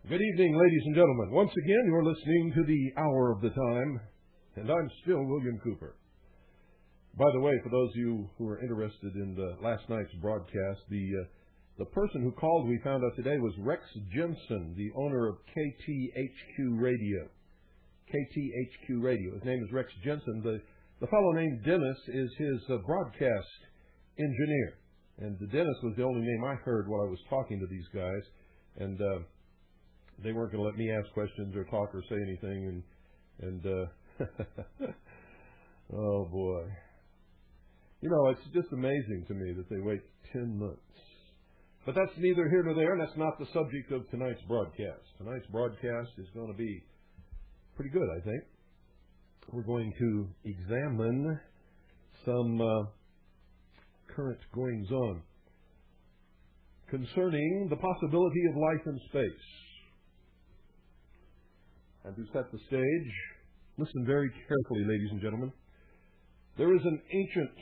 Good evening, ladies and gentlemen. Once again, you're listening to the Hour of the Time, and I'm still William Cooper. By the way, for those of you who are interested in last night's broadcast, the person who called, we found out today, was Rex Jensen, the owner of KTHQ Radio. KTHQ Radio. His name is Rex Jensen. The fellow named Dennis is his broadcast engineer. And Dennis was the only name I heard while I was talking to these guys. And they weren't going to let me ask questions or talk or say anything. Oh, boy. You know, it's just amazing to me that they wait 10 months. But that's neither here nor there, and that's not the subject of tonight's broadcast. Tonight's broadcast is going to be pretty good, I think. We're going to examine some current goings-on concerning the possibility of life in space. And to set the stage, listen very carefully, ladies and gentlemen. There is an ancient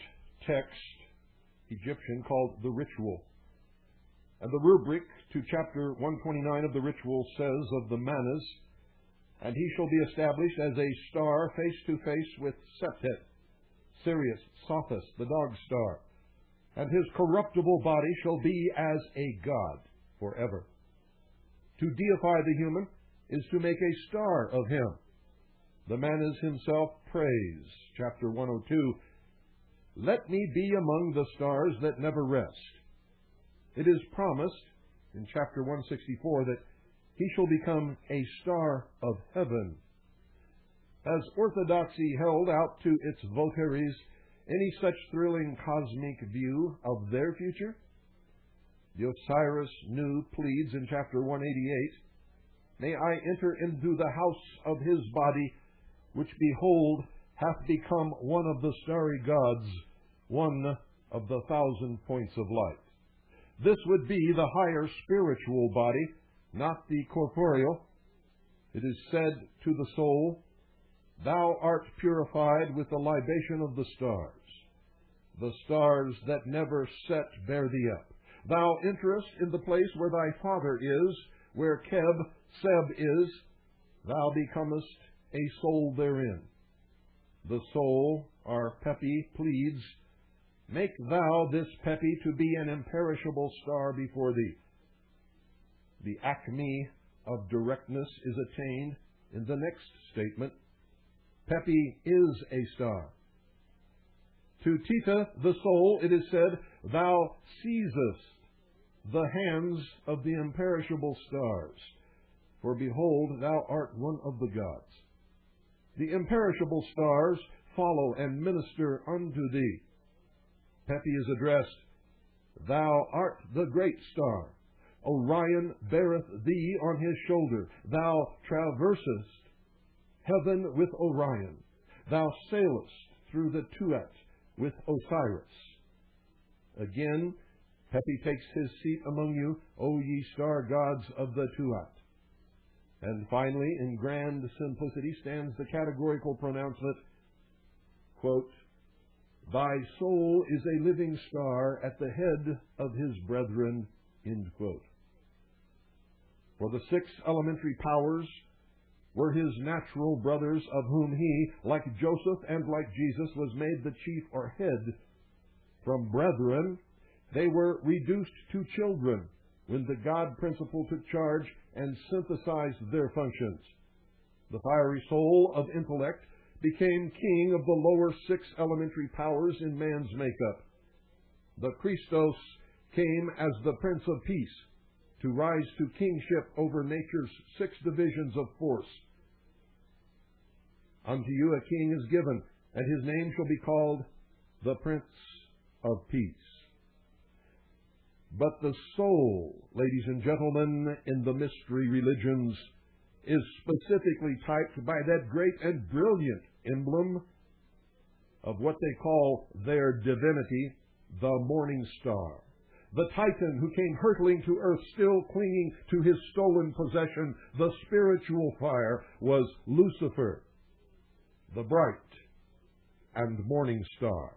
text, Egyptian, called the Ritual. And the rubric to chapter 129 of the Ritual says of the Manas, "And he shall be established as a star face to face with Septet, Sirius, Sothis, the dog star. And his corruptible body shall be as a god forever. To deify the human is to make a star of him. The Manas himself prays," chapter 102, "Let me be among the stars that never rest." It is promised in chapter 164 that he shall become a star of heaven. Has orthodoxy held out to its votaries any such thrilling cosmic view of their future? The Osiris-Nu pleads in chapter 188, "May I enter into the house of his body, which, behold, hath become one of the starry gods, one of the 1,000 points of light." This would be the higher spiritual body, not the corporeal. It is said to the soul, "Thou art purified with the libation of the stars that never set bear thee up. Thou enterest in the place where thy Father is, where Seb is, thou becomest a soul therein." The soul, our Pepi, pleads, "Make thou this Pepi to be an imperishable star before thee." The acme of directness is attained in the next statement. Pepi is a star. To Tita, the soul, it is said, "Thou seizest the hands of the imperishable stars, for behold, thou art one of the gods." The imperishable stars follow and minister unto thee. Pepi is addressed, "Thou art the great star. Orion beareth thee on his shoulder. Thou traversest heaven with Orion. Thou sailest through the Tuat with Osiris." Again, Pepi takes his seat among you, O ye star gods of the Tuat. And finally, in grand simplicity, stands the categorical pronouncement, quote, "Thy soul is a living star at the head of his brethren," end quote. For the 6 elementary powers were his natural brothers, of whom he, like Joseph and like Jesus, was made the chief or head. From brethren, they were reduced to children when the God principle took charge and synthesized their functions. The fiery soul of intellect became king of the lower 6 elementary powers in man's makeup. The Christos came as the Prince of Peace to rise to kingship over nature's 6 divisions of force. "Unto you a king is given, and his name shall be called the Prince of Peace." But the soul, ladies and gentlemen, in the mystery religions is specifically typed by that great and brilliant emblem of what they call their divinity, the morning star. The Titan who came hurtling to earth, still clinging to his stolen possession, the spiritual fire, was Lucifer, the bright and morning star.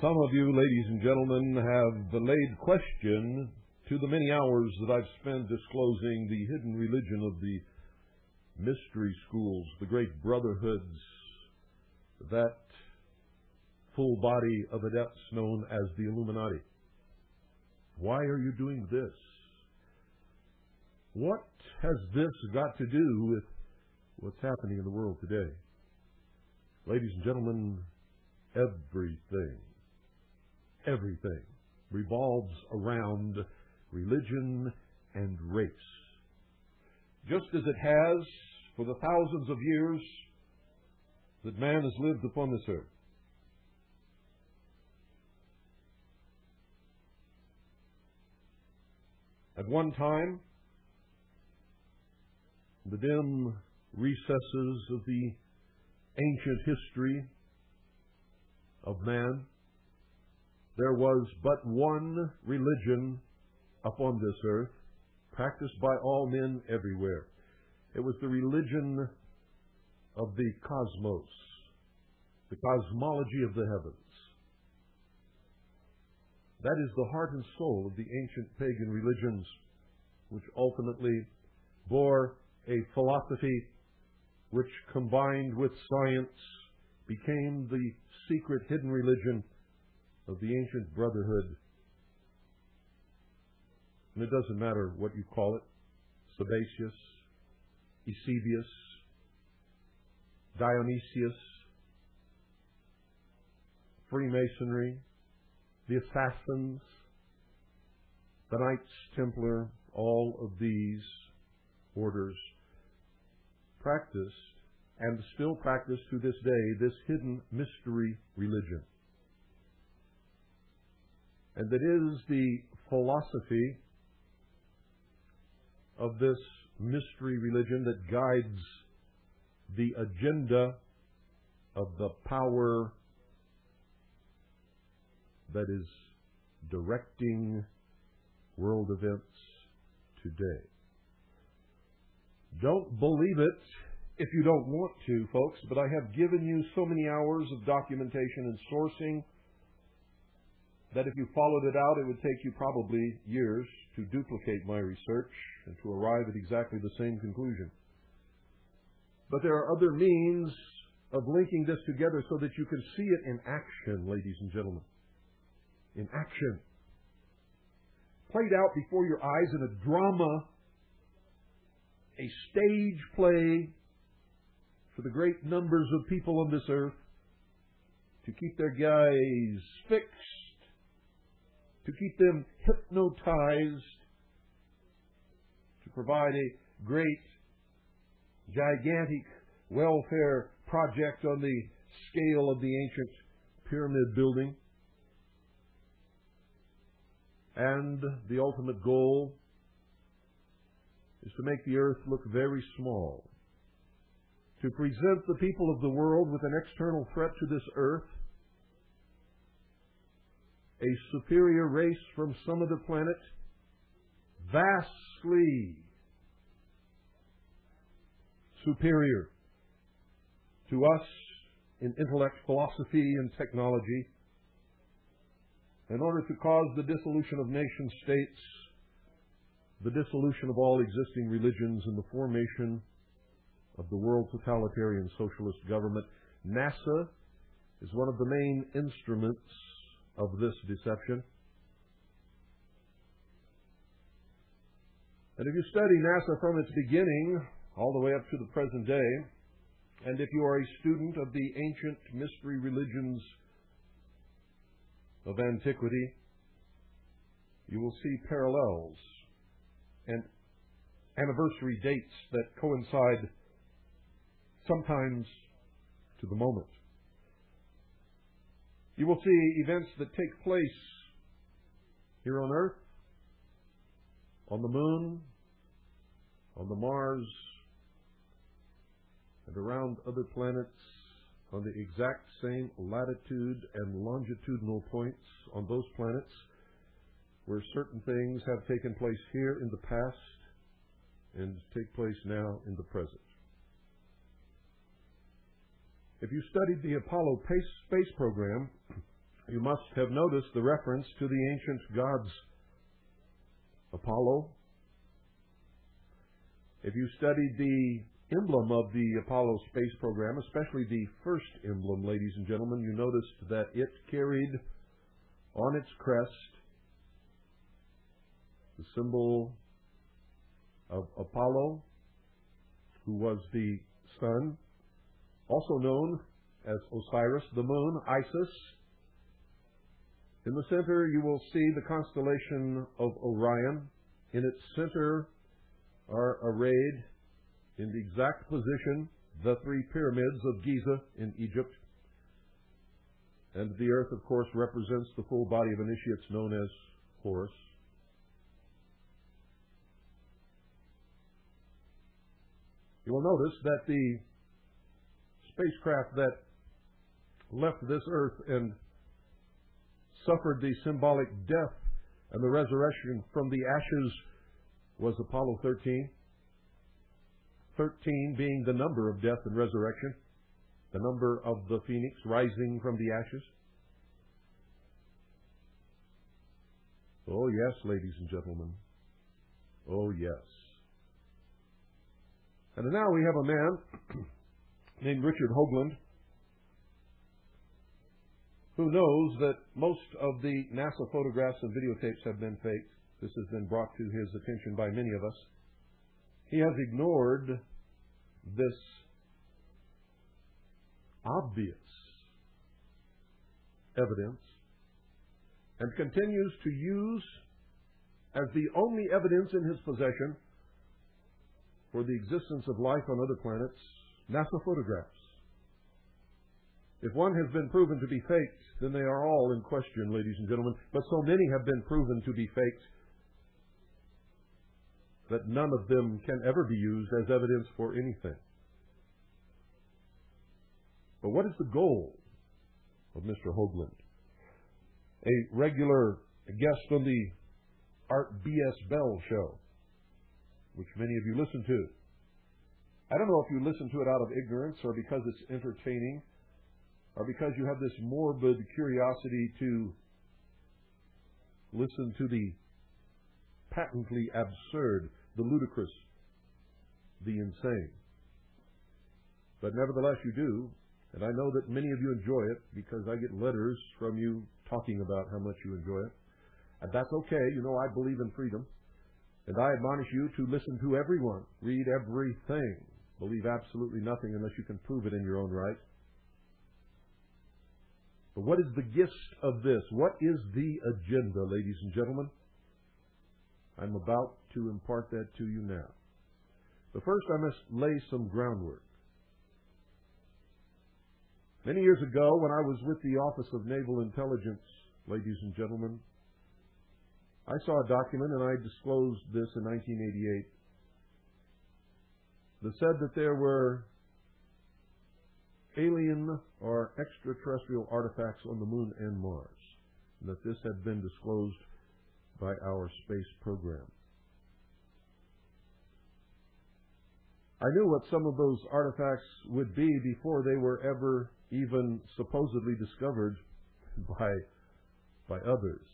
Some of you, ladies and gentlemen, have laid question to the many hours that I've spent disclosing the hidden religion of the mystery schools, the great brotherhoods, that full body of adepts known as the Illuminati. Why are you doing this? What has this got to do with what's happening in the world today? Ladies and gentlemen, everything revolves around religion and race. Just as it has for the thousands of years that man has lived upon this earth. At one time, the dim recesses of the ancient history of man, there was but one religion upon this earth, practiced by all men everywhere. It was the religion of the cosmos, the cosmology of the heavens. That is the heart and soul of the ancient pagan religions, which ultimately bore a philosophy which, combined with science, became the secret hidden religion of the ancient brotherhood. And it doesn't matter what you call it, Sabacius, Eusebius, Dionysius, Freemasonry, the Assassins, the Knights Templar, all of these orders practiced and still practice to this day this hidden mystery religion. And that is the philosophy of this mystery religion that guides the agenda of the power that is directing world events today. Don't believe it if you don't want to, folks, but I have given you so many hours of documentation and sourcing that if you followed it out, it would take you probably years to duplicate my research and to arrive at exactly the same conclusion. But there are other means of linking this together so that you can see it in action, ladies and gentlemen. In action. Played out before your eyes in a drama, a stage play for the great numbers of people on this earth to keep their gaze fixed, to keep them hypnotized, to provide a great, gigantic welfare project on the scale of the ancient pyramid building. And the ultimate goal is to make the earth look very small, to present the people of the world with an external threat to this earth, a superior race from some other planet, vastly superior to us in intellect, philosophy, and technology, in order to cause the dissolution of nation states, the dissolution of all existing religions, and the formation of the world totalitarian socialist government. NASA is one of the main instruments of this deception. And if you study NASA from its beginning all the way up to the present day, and if you are a student of the ancient mystery religions of antiquity, you will see parallels and anniversary dates that coincide sometimes to the moment. You will see events that take place here on Earth, on the Moon, on the Mars, and around other planets on the exact same latitude and longitudinal points on those planets where certain things have taken place here in the past and take place now in the present. If you studied the Apollo space program, You must have noticed the reference to the ancient gods. Apollo. If you studied the emblem of the Apollo space program, especially the first emblem, ladies and gentlemen, you noticed that it carried on its crest the symbol of Apollo, who was the sun, also known as Osiris, the moon, Isis. In the center, you will see the constellation of Orion. In its center are arrayed in the exact position the three pyramids of Giza in Egypt. And the earth, of course, represents the full body of initiates known as Horus. You will notice that the spacecraft that left this earth and suffered the symbolic death and the resurrection from the ashes was Apollo 13. 13 being the number of death and resurrection, the number of the phoenix rising from the ashes. Oh yes, ladies and gentlemen. Oh yes. And now we have a man named Richard Hoagland, who knows that most of the NASA photographs and videotapes have been faked. This has been brought to his attention by many of us. He has ignored this obvious evidence and continues to use as the only evidence in his possession for the existence of life on other planets, NASA photographs. If one has been proven to be faked, then they are all in question, ladies and gentlemen. But so many have been proven to be faked that none of them can ever be used as evidence for anything. But what is the goal of Mr. Hoagland? A regular guest on the Art B.S. Bell show, which many of you listen to. I don't know if you listen to it out of ignorance or because it's entertaining or because you have this morbid curiosity to listen to the patently absurd, the ludicrous, the insane. But nevertheless you do, and I know that many of you enjoy it because I get letters from you talking about how much you enjoy it. And that's okay. You know, I believe in freedom. And I admonish you to listen to everyone. Read everything. Believe absolutely nothing unless you can prove it in your own right. But what is the gist of this? What is the agenda, ladies and gentlemen? I'm about to impart that to you now. But first I must lay some groundwork. Many years ago, when I was with the Office of Naval Intelligence, ladies and gentlemen, I saw a document, and I disclosed this in 1988, that said that there were alien or extraterrestrial artifacts on the Moon and Mars, and that this had been disclosed by our space program. I knew what some of those artifacts would be before they were ever even supposedly discovered by others.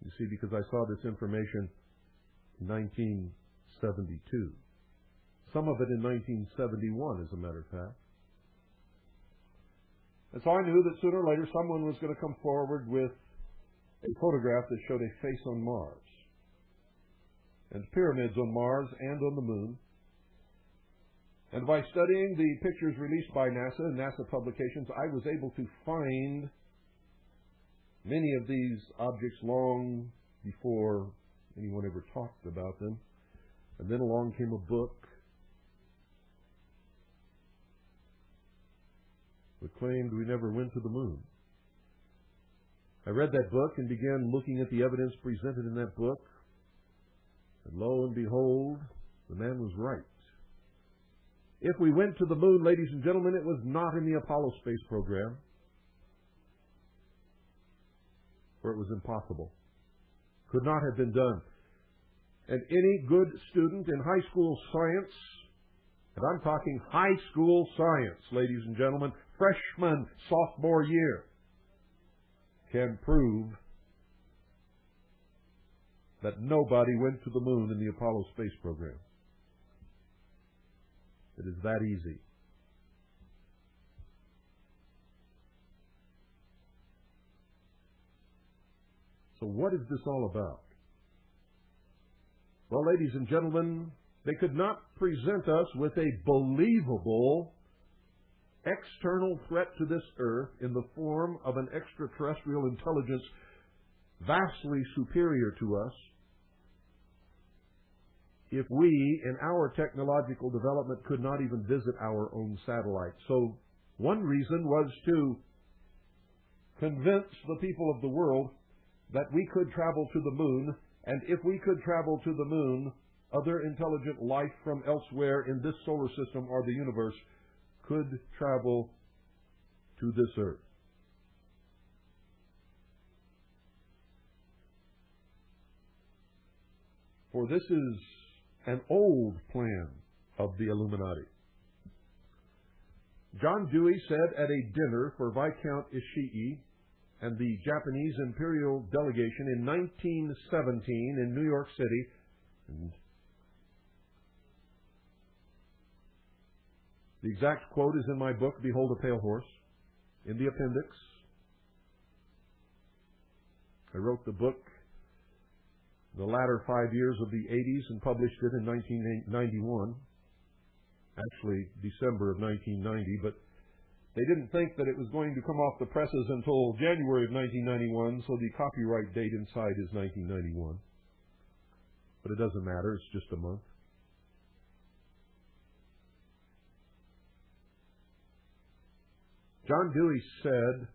You see, because I saw this information in 1972. Some of it in 1971, as a matter of fact. And so I knew that sooner or later someone was going to come forward with a photograph that showed a face on Mars, and pyramids on Mars and on the Moon. And by studying the pictures released by NASA and NASA publications, I was able to find many of these objects long before anyone ever talked about them. And then along came a book that claimed we never went to the moon. I read that book and began looking at the evidence presented in that book. And lo and behold, the man was right. If we went to the moon, ladies and gentlemen, it was not in the Apollo space program, for it was impossible. Could not have been done. And any good student in high school science, and I'm talking high school science, ladies and gentlemen, freshman, sophomore year, can prove that nobody went to the moon in the Apollo space program. It is that easy. So what is this all about? Well, ladies and gentlemen, they could not present us with a believable external threat to this earth in the form of an extraterrestrial intelligence vastly superior to us if we, in our technological development, could not even visit our own satellite. So one reason was to convince the people of the world that we could travel to the moon, and if we could travel to the moon, other intelligent life from elsewhere in this solar system or the universe could travel to this earth. For this is an old plan of the Illuminati. John Dewey said at a dinner for Viscount Ishii and the Japanese Imperial delegation in 1917 in New York City, and the exact quote is in my book, Behold a Pale Horse, in the appendix. I wrote the book the latter 5 years of the 80s and published it in 1991, actually December of 1990, but they didn't think that it was going to come off the presses until January of 1991, so the copyright date inside is 1991. But it doesn't matter, it's just a month. John Dewey said,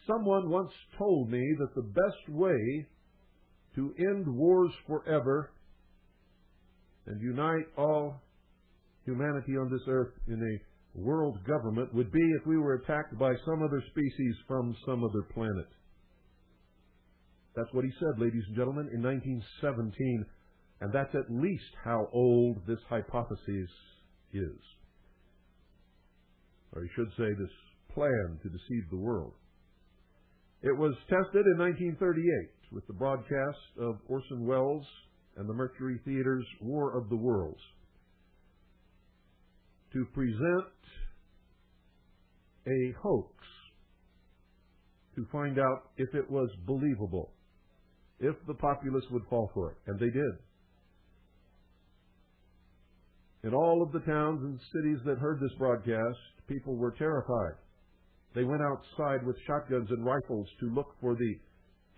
"Someone once told me that the best way to end wars forever and unite all humanity on this earth in a world government would be if we were attacked by some other species from some other planet." That's what he said, ladies and gentlemen, in 1917, and that's at least how old this hypothesis is. Or I should say, this plan to deceive the world. It was tested in 1938 with the broadcast of Orson Welles and the Mercury Theater's War of the Worlds to present a hoax to find out if it was believable, if the populace would fall for it. And they did. In all of the towns and cities that heard this broadcast, people were terrified. They went outside with shotguns and rifles to look for the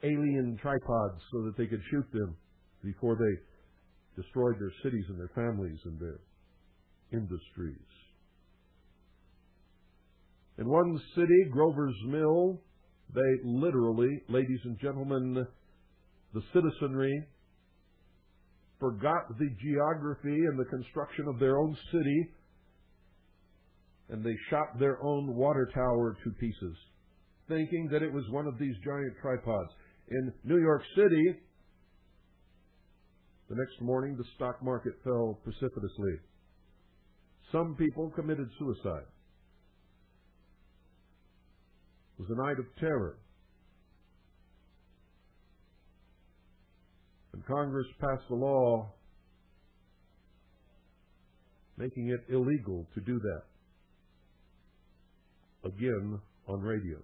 alien tripods so that they could shoot them before they destroyed their cities and their families and their industries. In one city, Grover's Mill, they literally, ladies and gentlemen, the citizenry forgot the geography and the construction of their own city, and they shot their own water tower to pieces, thinking that it was one of these giant tripods. In New York City, the next morning, the stock market fell precipitously. Some people committed suicide. It was a night of terror. And Congress passed a law making it illegal to do that. Again, on radio.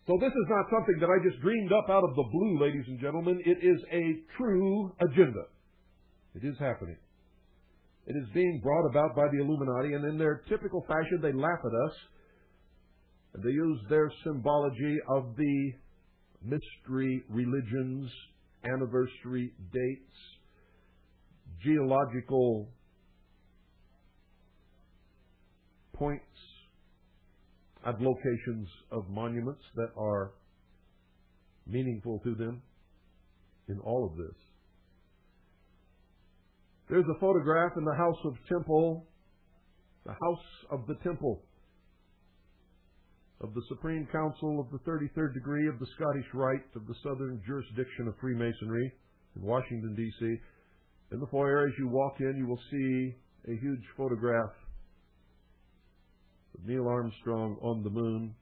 So this is not something that I just dreamed up out of the blue, ladies and gentlemen. It is a true agenda. It is happening. It is being brought about by the Illuminati, and in their typical fashion, they laugh at us, and they use their symbology of the mystery religions, anniversary dates, geological points at locations of monuments that are meaningful to them in all of this. There's a photograph in the House of Temple, the House of the Temple of the Supreme Council of the 33rd degree of the Scottish Rite of the Southern Jurisdiction of Freemasonry in Washington, D.C. In the foyer, as you walk in, you will see a huge photograph. Neil Armstrong on the moon,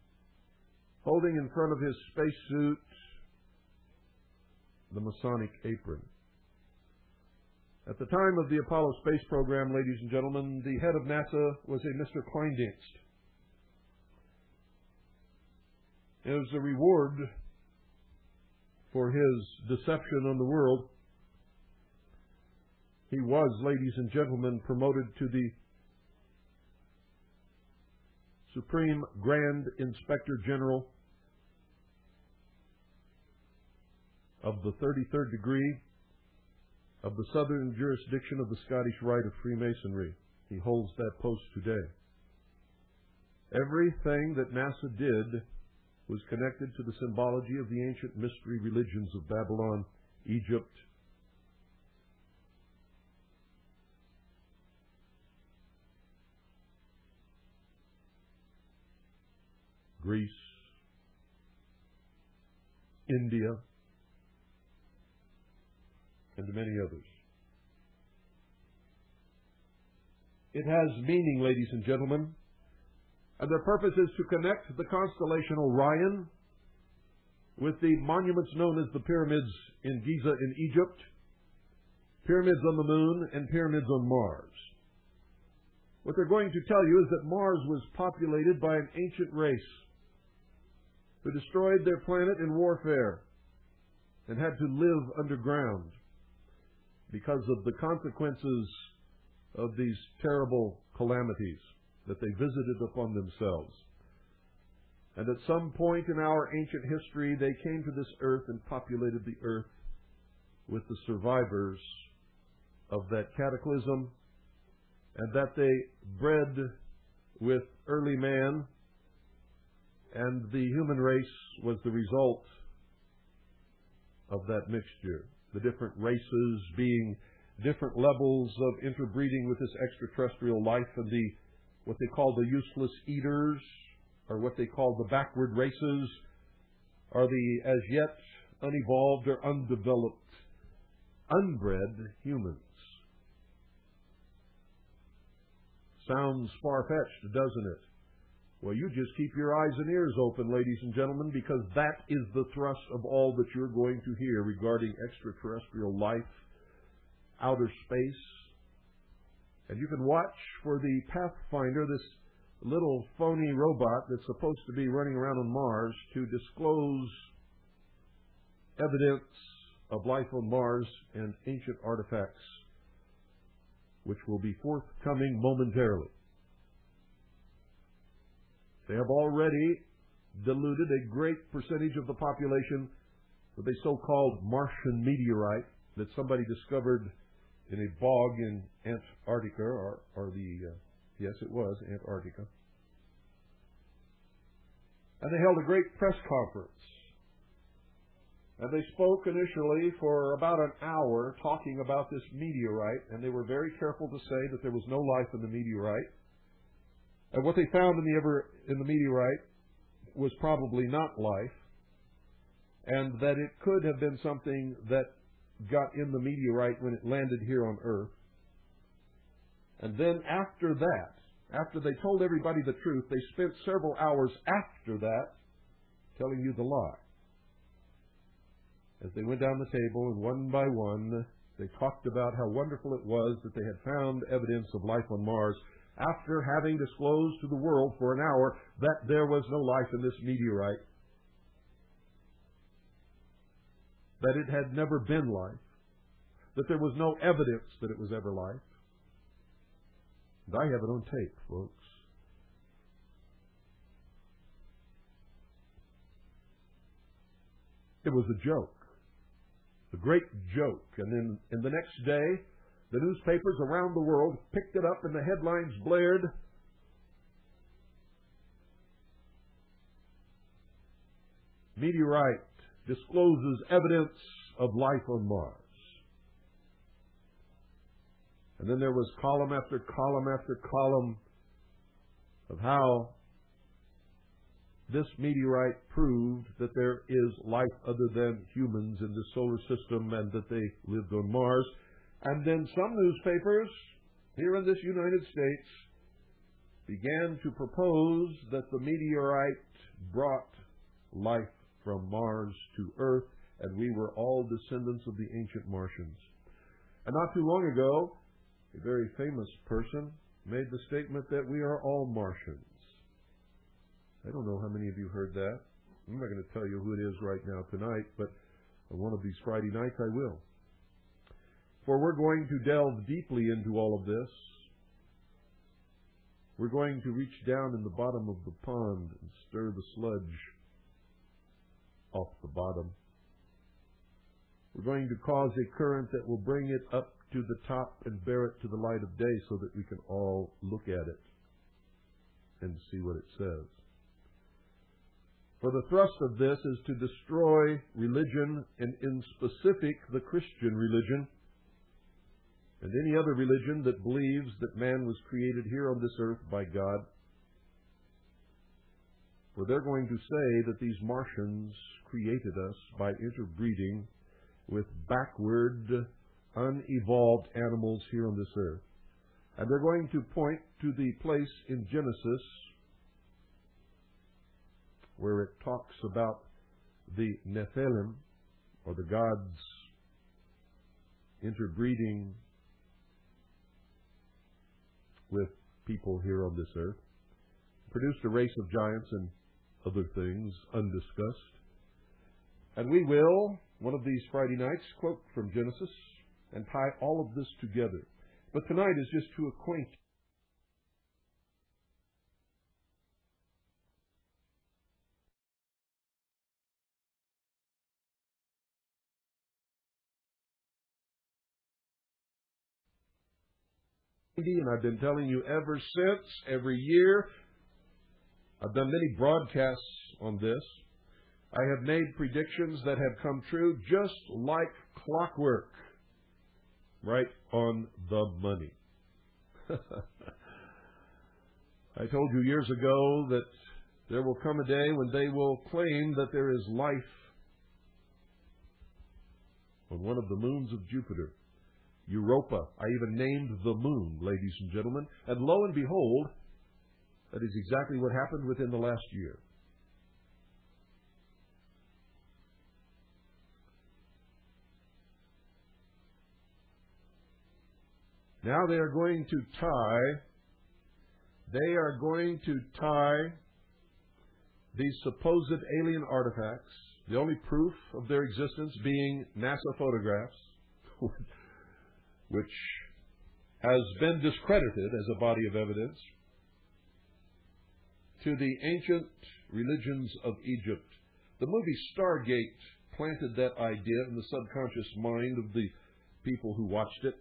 holding in front of his spacesuit the Masonic apron. At the time of the Apollo space program, ladies and gentlemen, the head of NASA was a Mr. Kleindienst. It was a reward for his deception on the world. He was, ladies and gentlemen, promoted to the Supreme Grand Inspector General of the 33rd degree of the Southern Jurisdiction of the Scottish Rite of Freemasonry. He holds that post today. Everything that NASA did was connected to the symbology of the ancient mystery religions of Babylon, Egypt, Greece, India, and many others. It has meaning, ladies and gentlemen, and their purpose is to connect the constellation Orion with the monuments known as the pyramids in Giza in Egypt, pyramids on the moon, and pyramids on Mars. What they're going to tell you is that Mars was populated by an ancient race who destroyed their planet in warfare and had to live underground because of the consequences of these terrible calamities that they visited upon themselves. And at some point in our ancient history, they came to this earth and populated the earth with the survivors of that cataclysm, and that they bred with early man, and the human race was the result of that mixture. The different races being different levels of interbreeding with this extraterrestrial life, and what they call the useless eaters, or what they call the backward races, are the as yet unevolved or undeveloped, unbred humans. Sounds far-fetched, doesn't it? Well, you just keep your eyes and ears open, ladies and gentlemen, because that is the thrust of all that you're going to hear regarding extraterrestrial life, outer space. And you can watch for the Pathfinder, this little phony robot that's supposed to be running around on Mars, to disclose evidence of life on Mars and ancient artifacts, which will be forthcoming momentarily. They have already diluted a great percentage of the population with a so-called Martian meteorite that somebody discovered in a bog in Antarctica, yes, it was Antarctica. And they held a great press conference. And they spoke initially for about an hour talking about this meteorite, and they were very careful to say that there was no life in the meteorite. And what they found in the meteorite was probably not life, and that it could have been something that got in the meteorite when it landed here on Earth. And then after that, after they told everybody the truth, they spent several hours after that telling you the lie. As they went down the table, and one by one, they talked about how wonderful it was that they had found evidence of life on Mars, after having disclosed to the world for an hour that there was no life in this meteorite, that it had never been life, that there was no evidence that it was ever life. And I have it on tape, folks. It was a joke, a great joke. And then in the next day, the newspapers around the world picked it up and the headlines blared, "Meteorite discloses evidence of life on Mars." And then there was column after column after column of how this meteorite proved that there is life other than humans in the solar system and that they lived on Mars. And then some newspapers here in this United States began to propose that the meteorite brought life from Mars to Earth, and we were all descendants of the ancient Martians. And not too long ago, a very famous person made the statement that we are all Martians. I don't know how many of you heard that. I'm not going to tell you who it is right now tonight, but on one of these Friday nights I will. For we're going to delve deeply into all of this. We're going to reach down in the bottom of the pond and stir the sludge off the bottom. We're going to cause a current that will bring it up to the top and bear it to the light of day so that we can all look at it and see what it says. For the thrust of this is to destroy religion, and in specific the Christian religion, and any other religion that believes that man was created here on this earth by God. For they're going to say that these Martians created us by interbreeding with backward, unevolved animals here on this earth. And they're going to point to the place in Genesis where it talks about the Nephilim, or the gods interbreeding with people here on this earth, produced a race of giants and other things undiscussed. And we will, one of these Friday nights, quote from Genesis and tie all of this together. But tonight is just to acquaint you. And I've been telling you ever since, every year. I've done many broadcasts on this. I have made predictions that have come true just like clockwork. Right on the money. I told you years ago that there will come a day when they will claim that there is life on one of the moons of Jupiter, Europa. I even named the moon, ladies and gentlemen. And lo and behold, that is exactly what happened within the last year. Now they are going to tie these supposed alien artifacts, the only proof of their existence being NASA photographs, which has been discredited as a body of evidence, to the ancient religions of Egypt. The movie Stargate planted that idea in the subconscious mind of the people who watched it.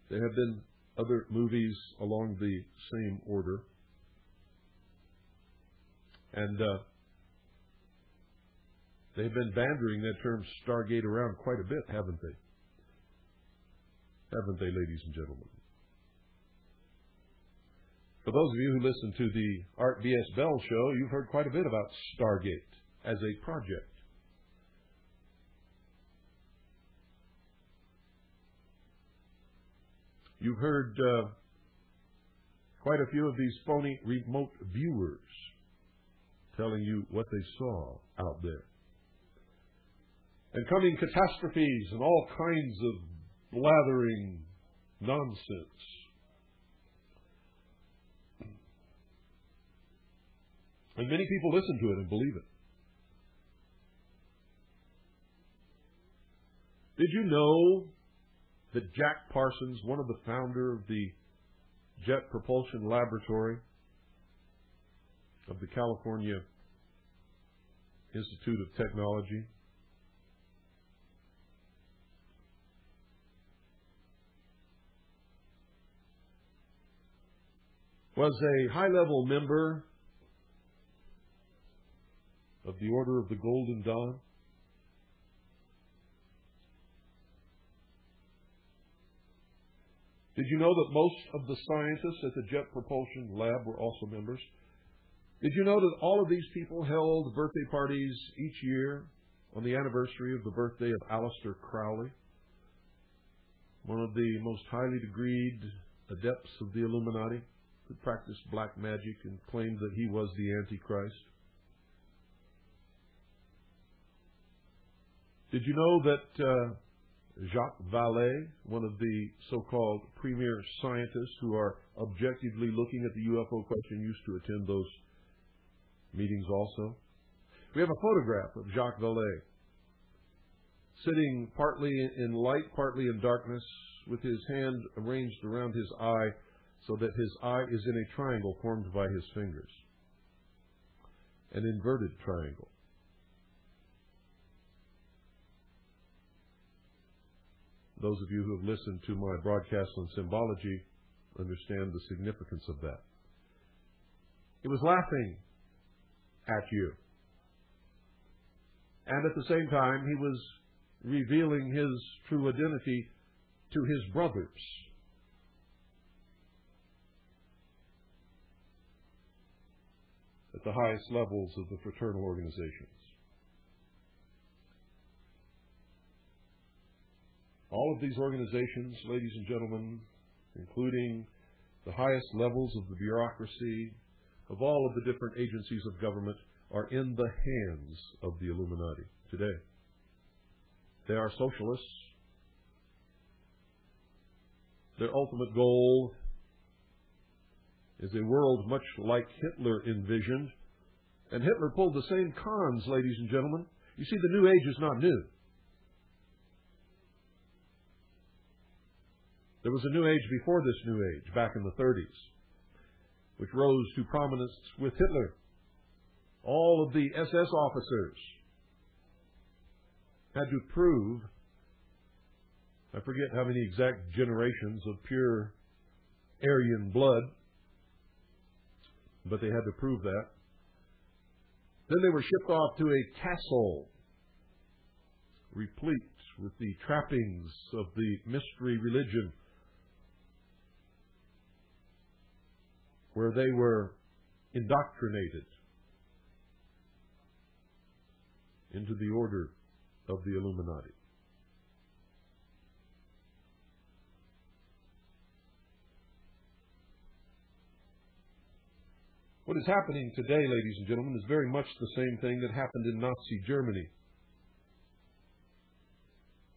There have been other movies along the same order. And they've been bandering that term Stargate around quite a bit, haven't they? Haven't they, ladies and gentlemen? For those of you who listen to the Art B.S. Bell show, you've heard quite a bit about Stargate as a project. You've heard quite a few of these phony remote viewers telling you what they saw out there. And coming catastrophes and all kinds of blathering nonsense. And many people listen to it and believe it. Did you know that Jack Parsons, one of the founder of the Jet Propulsion Laboratory of the California Institute of Technology, was a high-level member of the Order of the Golden Dawn? Did you know that most of the scientists at the Jet Propulsion Lab were also members? Did you know that all of these people held birthday parties each year on the anniversary of the birthday of Aleister Crowley, one of the most highly degreed adepts of the Illuminati? who practiced black magic and claimed that he was the Antichrist. Did you know that Jacques Vallée, one of the so-called premier scientists who are objectively looking at the UFO question, used to attend those meetings also? We have a photograph of Jacques Vallée sitting partly in light, partly in darkness, with his hand arranged around his eye so that his eye is in a triangle formed by his fingers. An inverted triangle. Those of you who have listened to my broadcast on symbology understand the significance of that. He was laughing at you. And at the same time, he was revealing his true identity to his brothers. At the highest levels of the fraternal organizations. All of these organizations, ladies and gentlemen, including the highest levels of the bureaucracy, of all of the different agencies of government, are in the hands of the Illuminati today. They are socialists. Their ultimate goal is a world much like Hitler envisioned. And Hitler pulled the same cons, ladies and gentlemen. You see, the New Age is not new. There was a New Age before this New Age, back in the 30s, which rose to prominence with Hitler. All of the SS officers had to prove, I forget how many exact generations of pure Aryan blood, but they had to prove that. Then they were shipped off to a castle replete with the trappings of the mystery religion, where they were indoctrinated into the order of the Illuminati. What is happening today, ladies and gentlemen, is very much the same thing that happened in Nazi Germany.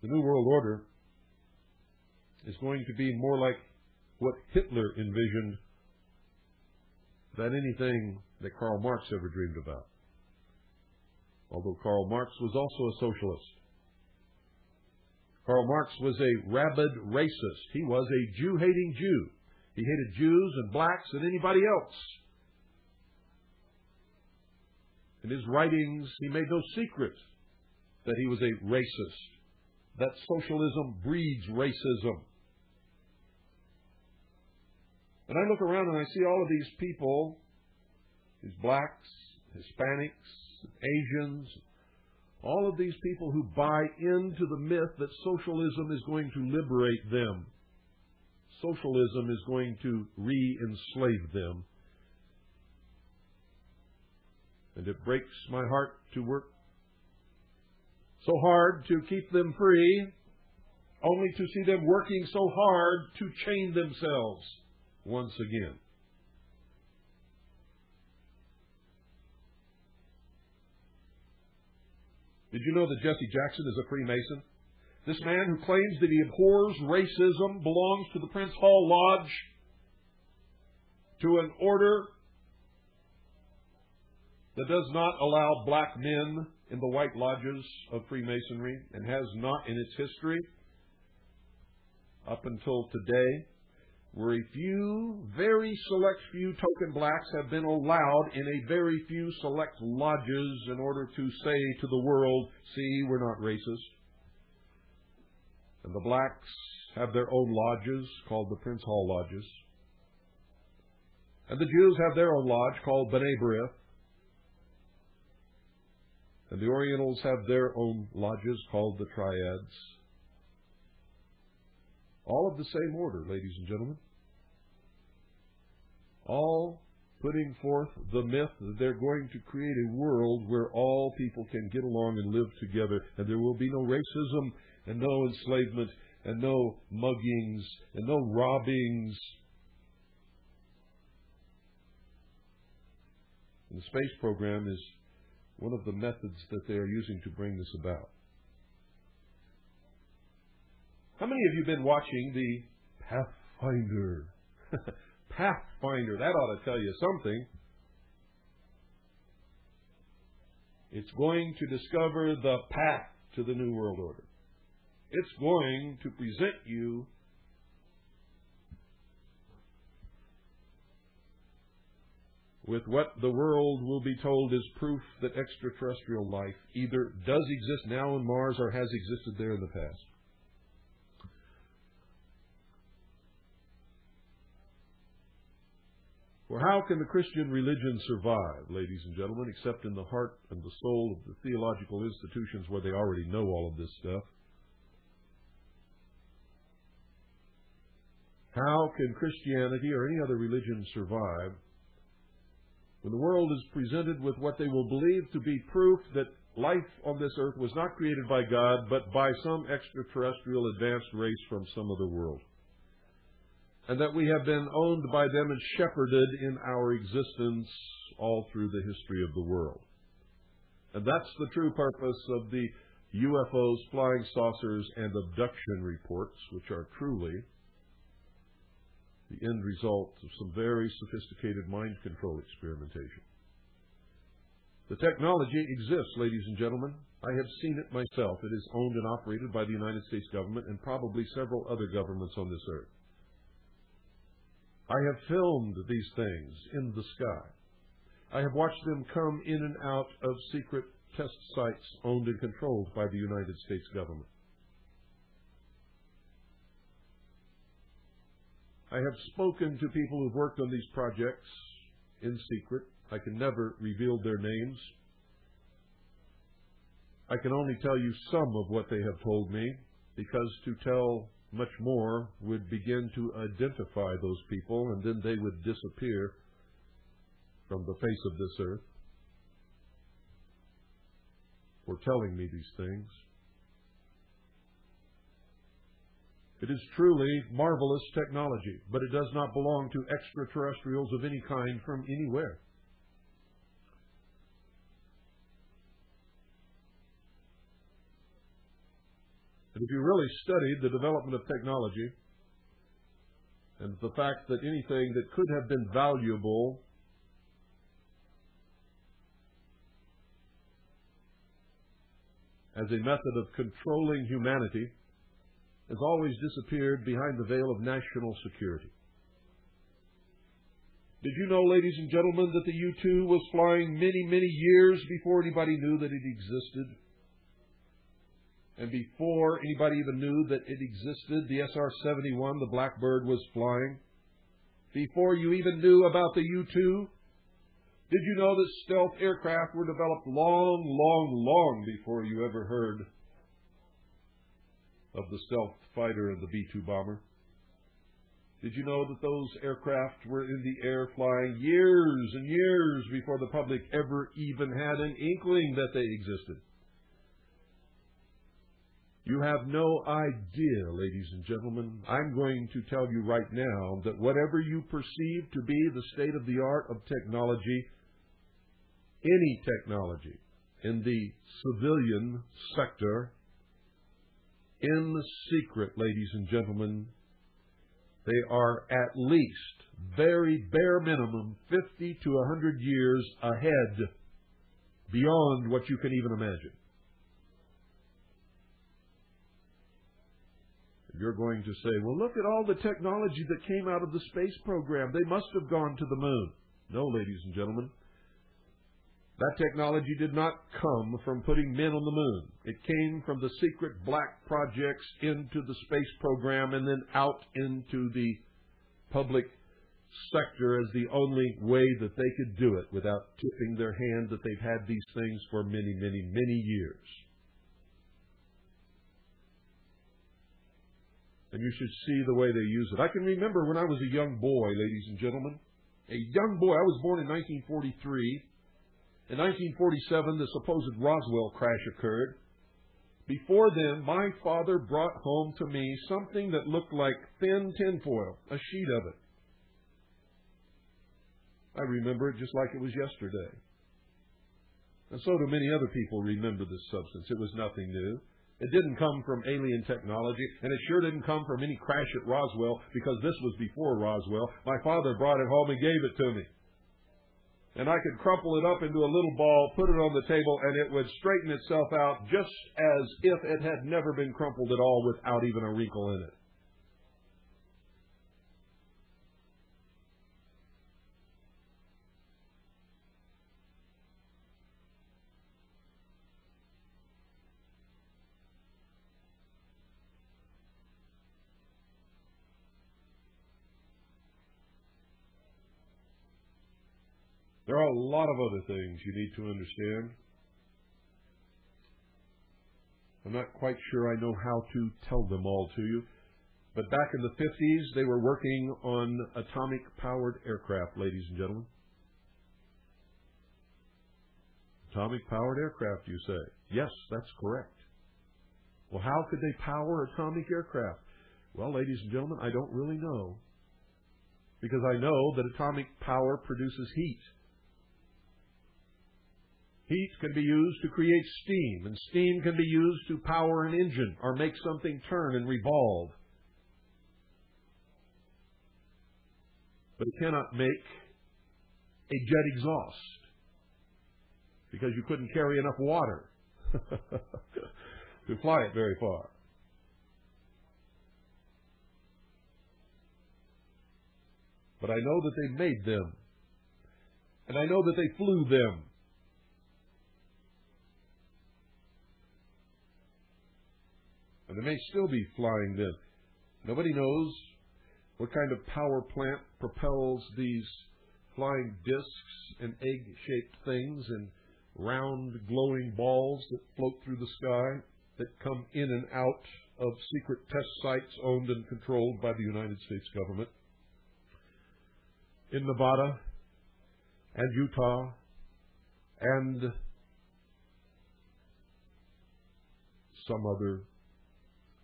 The New World Order is going to be more like what Hitler envisioned than anything that Karl Marx ever dreamed about. Although Karl Marx was also a socialist. Karl Marx was a rabid racist. He was a Jew-hating Jew. He hated Jews and blacks and anybody else. In his writings, he made no secret that he was a racist, that socialism breeds racism. And I look around and I see all of these people, these blacks, Hispanics, Asians, all of these people who buy into the myth that socialism is going to liberate them. Socialism is going to re-enslave them. And it breaks my heart to work so hard to keep them free, only to see them working so hard to chain themselves once again. Did you know that Jesse Jackson is a Freemason? This man who claims that he abhors racism belongs to the Prince Hall Lodge, to an order that does not allow black men in the white lodges of Freemasonry, and has not in its history up until today, where a few, very select few token blacks have been allowed in a very few select lodges in order to say to the world, see, we're not racist. And the blacks have their own lodges called the Prince Hall Lodges. And the Jews have their own lodge called B'nai B'rith. And the Orientals have their own lodges called the Triads. All of the same order, ladies and gentlemen. All putting forth the myth that they're going to create a world where all people can get along and live together, and there will be no racism and no enslavement and no muggings and no robbings. And the space program is one of the methods that they are using to bring this about. How many of you have been watching the Pathfinder? Pathfinder, that ought to tell you something. It's going to discover the path to the New World Order. It's going to present you with what the world will be told is proof that extraterrestrial life either does exist now on Mars or has existed there in the past. For how can the Christian religion survive, ladies and gentlemen, except in the heart and the soul of the theological institutions where they already know all of this stuff? How can Christianity or any other religion survive when the world is presented with what they will believe to be proof that life on this earth was not created by God, but by some extraterrestrial advanced race from some other world, and that we have been owned by them and shepherded in our existence all through the history of the world? And that's the true purpose of the UFOs, flying saucers, and abduction reports, which are truly the end result of some very sophisticated mind control experimentation. The technology exists, ladies and gentlemen. I have seen it myself. It is owned and operated by the United States government and probably several other governments on this earth. I have filmed these things in the sky. I have watched them come in and out of secret test sites owned and controlled by the United States government. I have spoken to people who've worked on these projects in secret. I can never reveal their names. I can only tell you some of what they have told me, because to tell much more would begin to identify those people, and then they would disappear from the face of this earth for telling me these things. It is truly marvelous technology, but it does not belong to extraterrestrials of any kind from anywhere. And if you really studied the development of technology and the fact that anything that could have been valuable as a method of controlling humanity has always disappeared behind the veil of national security. Did you know, ladies and gentlemen, that the U-2 was flying many, many years before anybody knew that it existed? And before anybody even knew that it existed, the SR-71, the Blackbird, was flying. Before you even knew about the U-2, did you know that stealth aircraft were developed long, long, long before you ever heard of the stealth fighter and the B-2 bomber? Did you know that those aircraft were in the air flying years and years before the public ever even had an inkling that they existed? You have no idea, ladies and gentlemen. I'm going to tell you right now that whatever you perceive to be the state-of-the-art of technology, any technology in the civilian sector, in the secret, ladies and gentlemen, they are at least, very bare minimum, 50 to 100 years ahead, beyond what you can even imagine. You're going to say, well, look at all the technology that came out of the space program. They must have gone to the moon. No, ladies and gentlemen. That technology did not come from putting men on the moon. It came from the secret black projects into the space program and then out into the public sector as the only way that they could do it without tipping their hand that they've had these things for many, many, many years. And you should see the way they use it. I can remember when I was a young boy, ladies and gentlemen. A young boy. I was born in 1943. In 1947, the supposed Roswell crash occurred. Before then, my father brought home to me something that looked like thin tinfoil, a sheet of it. I remember it just like it was yesterday. And so do many other people remember this substance. It was nothing new. It didn't come from alien technology, and it sure didn't come from any crash at Roswell, because this was before Roswell. My father brought it home and gave it to me. And I could crumple it up into a little ball, put it on the table, and it would straighten itself out just as if it had never been crumpled at all, without even a wrinkle in it. There are a lot of other things you need to understand. I'm not quite sure I know how to tell them all to you. But back in the 50s, they were working on atomic-powered aircraft, ladies and gentlemen. Atomic-powered aircraft, you say? Yes, that's correct. Well, how could they power atomic aircraft? Well, ladies and gentlemen, I don't really know. Because I know that atomic power produces heat. Heat can be used to create steam, and steam can be used to power an engine or make something turn and revolve. But it cannot make a jet exhaust, because you couldn't carry enough water to fly it very far. But I know that they made them, and I know that they flew them. And they may still be flying them. Nobody knows what kind of power plant propels these flying discs and egg-shaped things and round glowing balls that float through the sky, that come in and out of secret test sites owned and controlled by the United States government in Nevada and Utah and some other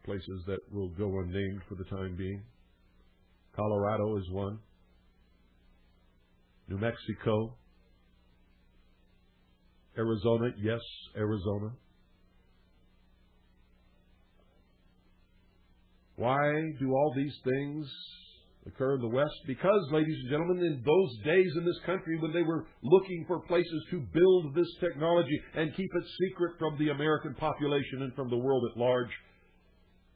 places that will go unnamed for the time being. Colorado is one. New Mexico. Arizona, yes, Arizona. Why do all these things occur in the West? Because, ladies and gentlemen, in those days in this country when they were looking for places to build this technology and keep it secret from the American population and from the world at large,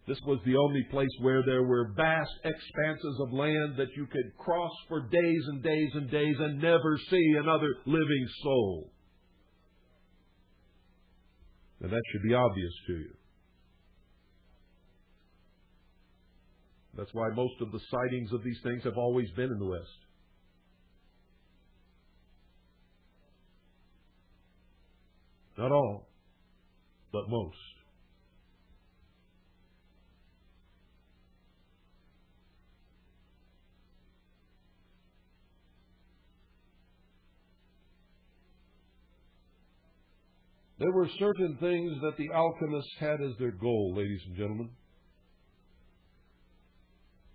this was the only place where there were vast expanses of land that you could cross for days and days and days and never see another living soul. And that should be obvious to you. That's why most of the sightings of these things have always been in the West. Not all, but most. There were certain things that the alchemists had as their goal, ladies and gentlemen.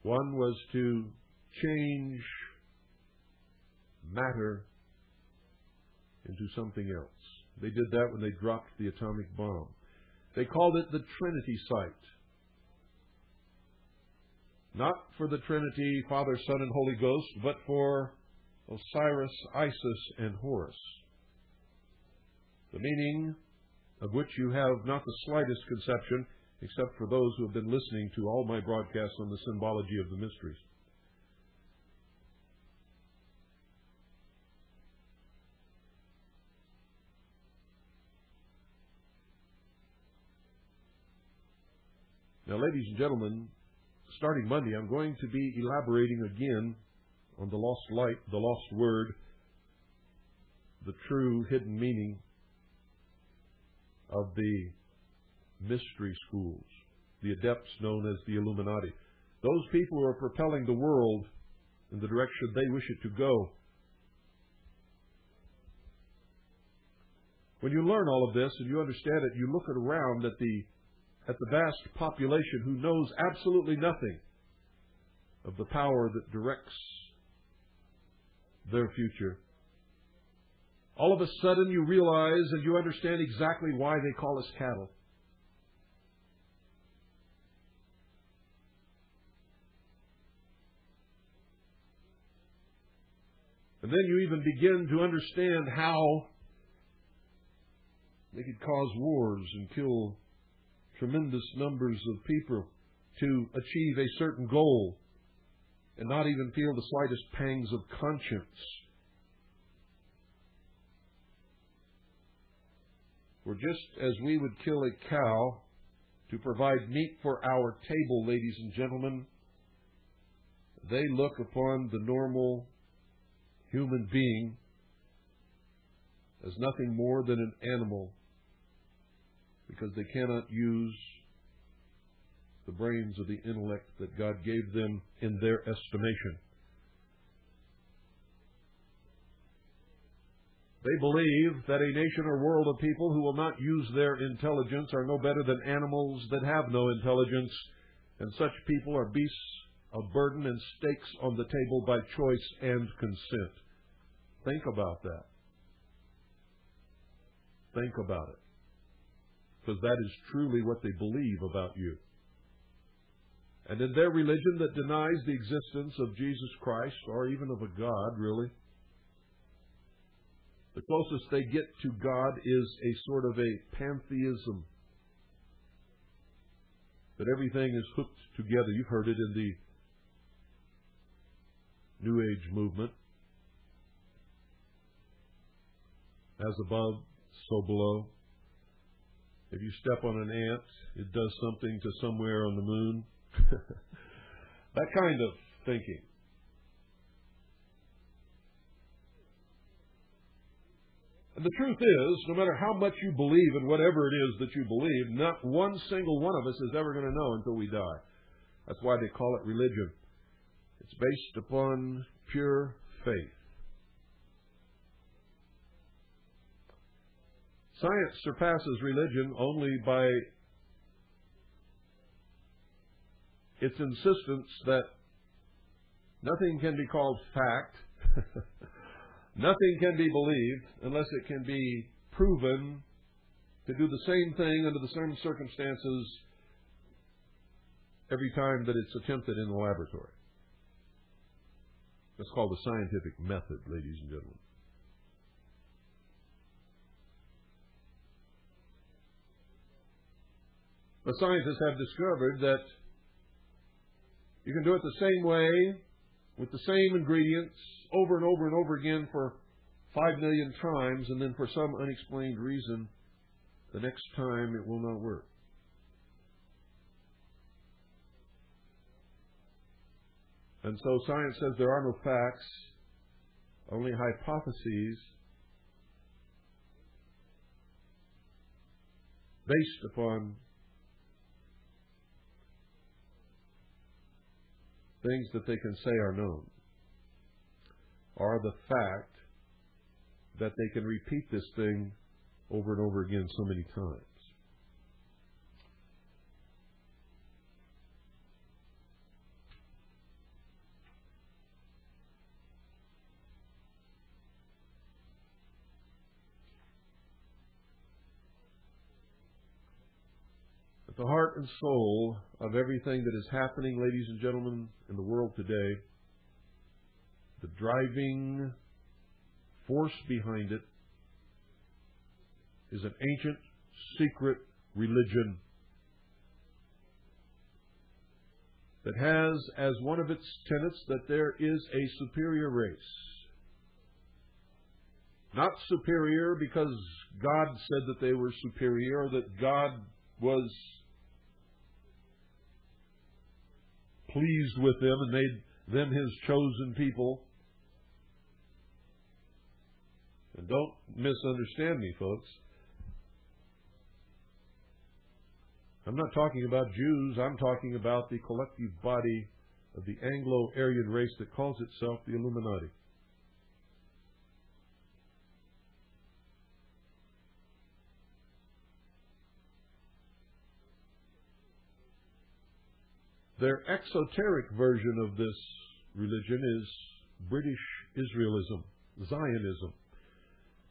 One was to change matter into something else. They did that when they dropped the atomic bomb. They called it the Trinity site. Not for the Trinity, Father, Son, and Holy Ghost, but for Osiris, Isis, and Horus. The meaning of which you have not the slightest conception, except for those who have been listening to all my broadcasts on the symbology of the mysteries. Now, ladies and gentlemen, starting Monday, I'm going to be elaborating again on the lost light, the lost word, the true hidden meaning of the mystery schools, the adepts known as the Illuminati. Those people who are propelling the world in the direction they wish it to go. When you learn all of this and you understand it, you look around at the vast population who knows absolutely nothing of the power that directs their future. All of a sudden you realize and you understand exactly why they call us cattle. And then you even begin to understand how they could cause wars and kill tremendous numbers of people to achieve a certain goal and not even feel the slightest pangs of conscience. For just as we would kill a cow to provide meat for our table, ladies and gentlemen, they look upon the normal human being as nothing more than an animal, because they cannot use the brains of the intellect that God gave them in their estimation. They believe that a nation or world of people who will not use their intelligence are no better than animals that have no intelligence, and such people are beasts of burden and stakes on the table by choice and consent. Think about that. Think about it. Because that is truly what they believe about you. And in their religion that denies the existence of Jesus Christ, or even of a God, really, the closest they get to God is a sort of a pantheism. That everything is hooked together. You've heard it in the New Age movement. As above, so below. If you step on an ant, it does something to somewhere on the moon. That kind of thinking. And the truth is, no matter how much you believe in whatever it is that you believe, not one single one of us is ever going to know until we die. That's why they call it religion. It's based upon pure faith. Science surpasses religion only by its insistence that nothing can be called fact, nothing can be believed unless it can be proven to do the same thing under the same circumstances every time that it's attempted in the laboratory. That's called the scientific method, ladies and gentlemen. The scientists have discovered that you can do it the same way, with the same ingredients, over and over and over again for 5 million times, and then for some unexplained reason, the next time it will not work. And so science says there are no facts, only hypotheses based upon things that they can say are known, are the fact that they can repeat this thing over and over again so many times. At the heart and soul of everything that is happening, ladies and gentlemen, in the world today, the driving force behind it is an ancient, secret religion that has as one of its tenets that there is a superior race. Not superior because God said that they were superior, or that God was pleased with them and made them His chosen people. And don't misunderstand me, folks. I'm not talking about Jews. I'm talking about the collective body of the Anglo-Aryan race that calls itself the Illuminati. Their exoteric version of this religion is British Israelism, Zionism.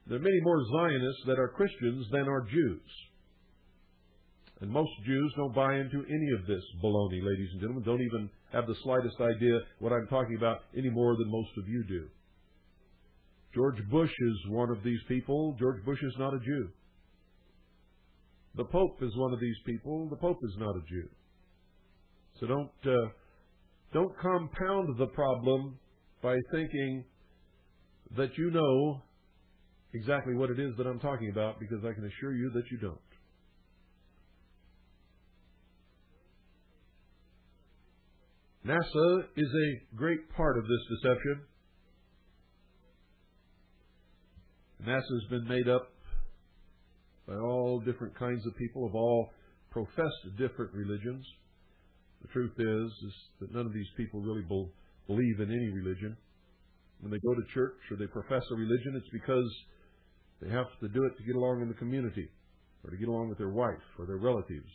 There are many more Zionists that are Christians than are Jews. And most Jews don't buy into any of this baloney, ladies and gentlemen, don't even have the slightest idea what I'm talking about any more than most of you do. George Bush is one of these people. George Bush is not a Jew. The Pope is one of these people. The Pope is not a Jew. So don't compound the problem by thinking that you know exactly what it is that I'm talking about, because I can assure you that you don't. NASA is a great part of this deception. NASA has been made up by all different kinds of people of all professed different religions. The truth is that none of these people really believe in any religion. When they go to church or they profess a religion, it's because they have to do it to get along in the community, or to get along with their wife or their relatives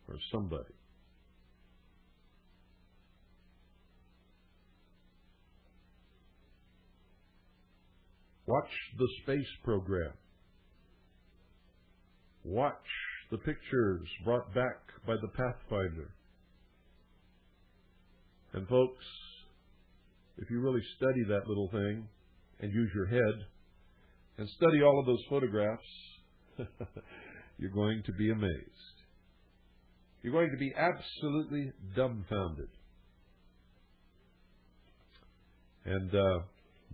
or somebody. Watch the space program. Watch the pictures brought back by the Pathfinder. And folks, if you really study that little thing and use your head and study all of those photographs, you're going to be amazed. You're going to be absolutely dumbfounded. And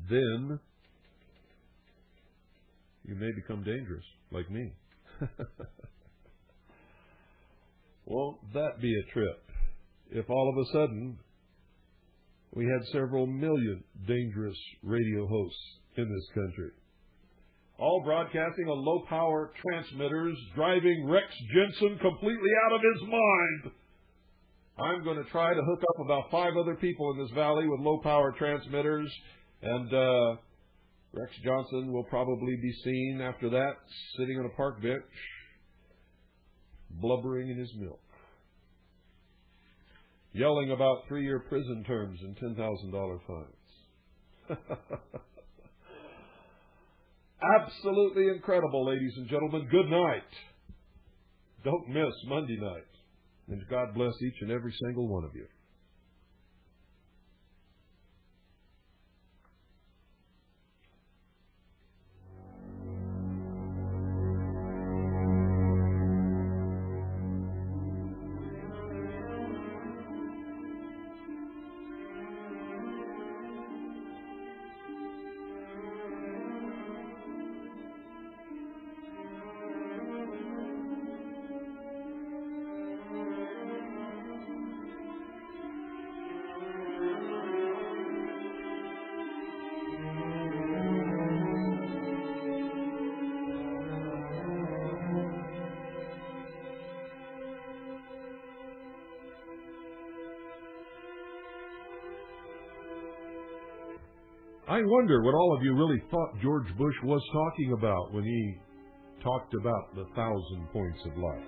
then you may become dangerous, like me. Won't that be a trip if all of a sudden we had several million dangerous radio hosts in this country, all broadcasting on low-power transmitters, driving Rex Jensen completely out of his mind. I'm going to try to hook up about 5 other people in this valley with low-power transmitters, and Rex Johnson will probably be seen after that sitting on a park bench, blubbering in his milk, yelling about 3-year prison terms and $10,000 fines. Absolutely incredible, ladies and gentlemen. Good night. Don't miss Monday night. And God bless each and every single one of you. I wonder what all of you really thought George Bush was talking about when he talked about the 1,000 points of light.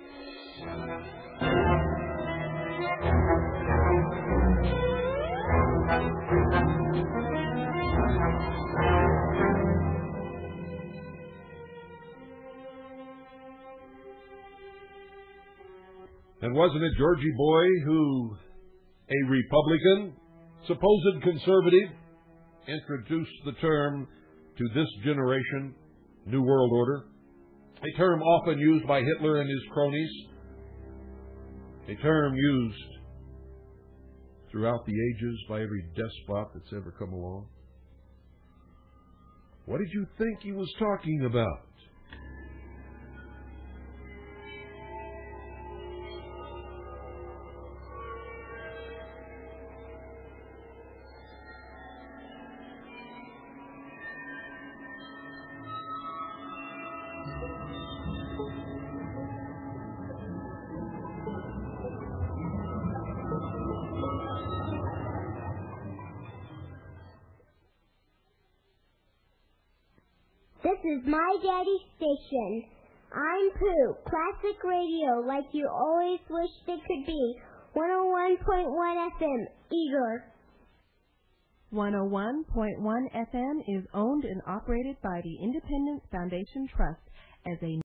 And wasn't it Georgie Boy who, a Republican, supposed conservative, introduced the term to this generation, New World Order, a term often used by Hitler and his cronies, a term used throughout the ages by every despot that's ever come along? What did you think he was talking about? This is my daddy's station. I'm Pooh, classic radio like you always wished it could be. 101.1 FM, Eager. 101.1 FM is owned and operated by the Independence Foundation Trust as a